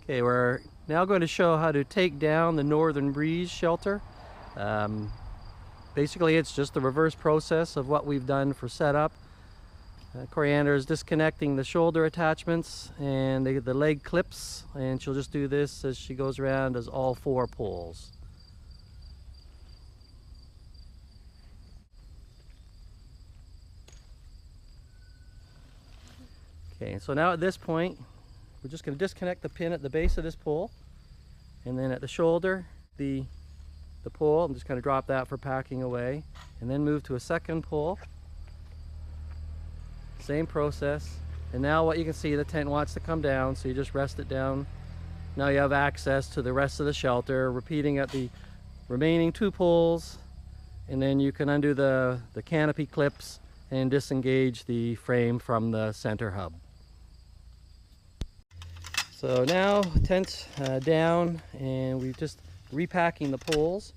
Okay, we're now going to show how to take down the NorthernBreeze shelter. Basically, it's just the reverse process of what we've done for setup. Coriander is disconnecting the shoulder attachments and the leg clips, and she'll just do this as she goes around as all 4 poles. Okay, so now at this point, we're just going to disconnect the pin at the base of this pole, and then at the shoulder, the pole, I'm just going to drop that for packing away, and then move to a second pole. Same process, and now what you can see, the tent wants to come down, so you just rest it down. Now you have access to the rest of the shelter, repeating at the remaining 2 poles, and then you can undo the canopy clips and disengage the frame from the center hub. So now tent's down, and we've just repacking the poles,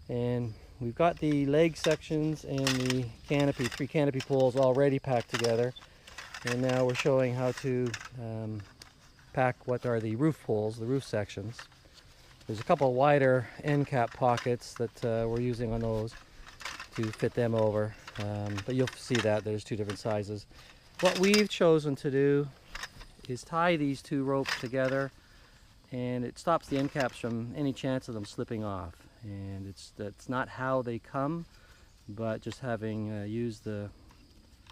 and we've got the leg sections and the canopy, 3 canopy poles already packed together, and now we're showing how to pack what are the roof poles, the roof sections. There's a couple wider end cap pockets that we're using on those to fit them over, but you'll see that there's 2 different sizes. What we've chosen to do is tie these 2 ropes together, and it stops the end caps from any chance of them slipping off. And that's not how they come, but just having used the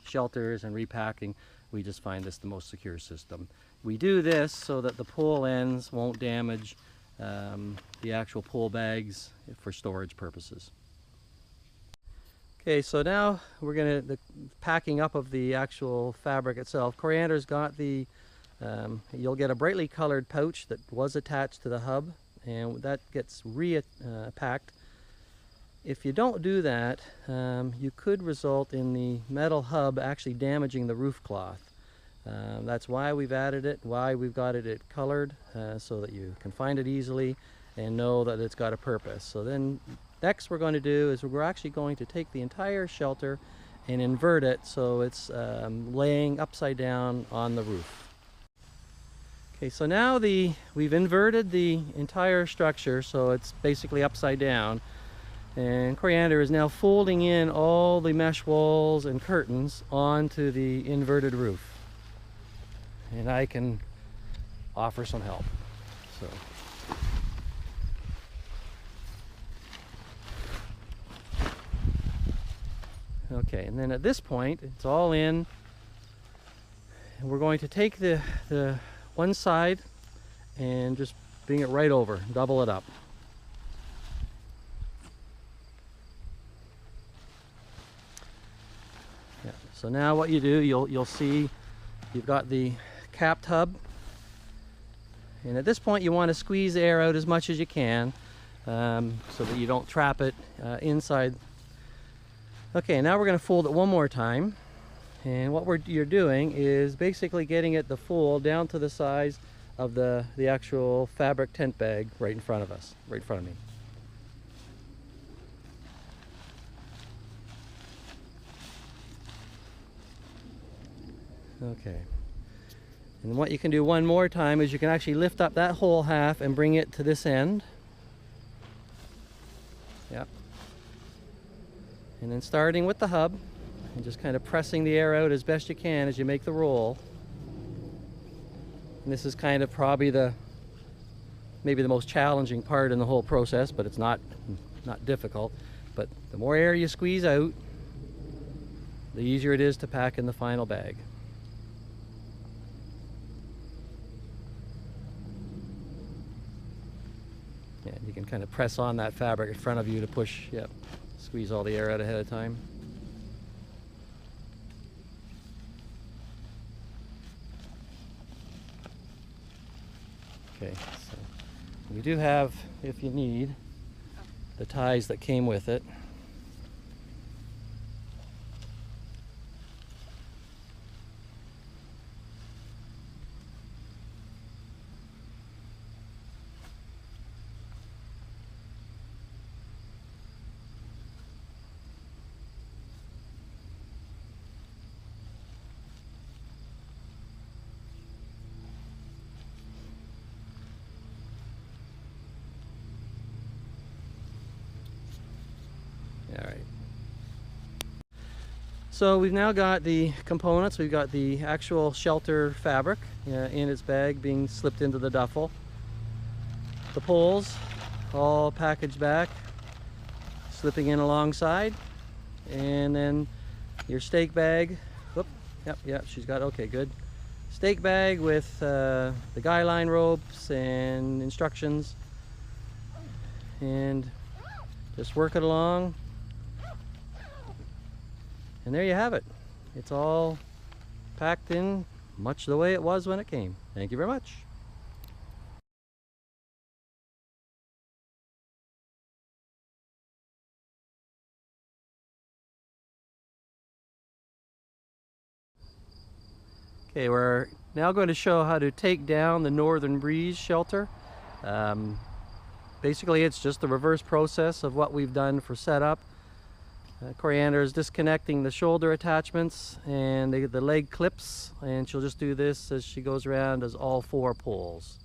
shelters and repacking, we just find this the most secure system. We do this so that the pole ends won't damage the actual pole bags for storage purposes. Okay, so now we're going to the packing up of the actual fabric itself. Coriander's got the you'll get a brightly colored pouch that was attached to the hub, and that gets packed. If you don't do that, you could result in the metal hub actually damaging the roof cloth. That's why we've added it, why we've got it colored, so that you can find it easily and know that it's got a purpose. So then next we're going to do is we're actually going to take the entire shelter and invert it so it's laying upside down on the roof. Okay, so now we've inverted the entire structure so it's basically upside down, and Coriander is now folding in all the mesh walls and curtains onto the inverted roof, and I can offer some help. So okay, and then at this point it's all in, and we're going to take the one side and just bring it right over, double it up. Yeah. So now what you do, you'll see you've got the capped hub, and at this point you want to squeeze the air out as much as you can so that you don't trap it inside. Okay, now we're going to fold it one more time. And what you're doing is basically getting it the fold down to the size of the actual fabric tent bag right in front of us, right in front of me. Okay. And what you can do one more time is you can actually lift up that whole half and bring it to this end. Yep. And then starting with the hub, and just kind of pressing the air out as best you can as you make the roll. And this is kind of probably maybe the most challenging part in the whole process, but it's not difficult. But the more air you squeeze out, the easier it is to pack in the final bag. Yeah, you can kind of press on that fabric in front of you to push, yep, squeeze all the air out ahead of time. Okay, so we do have, if you need, the ties that came with it. All right. So we've now got the components. We've got the actual shelter fabric in its bag being slipped into the duffel. The poles all packaged back, slipping in alongside. And then your stake bag. Whoop, yep, she's got, okay, good. Stake bag with the guy line ropes and instructions. And just work it along. And there you have it. It's all packed in much the way it was when it came. Thank you very much. Okay, we're now going to show how to take down the NorthernBreeze shelter. Basically, it's just the reverse process of what we've done for setup. Coriander is disconnecting the shoulder attachments and the leg clips, and she'll just do this as she goes around as all 4 poles.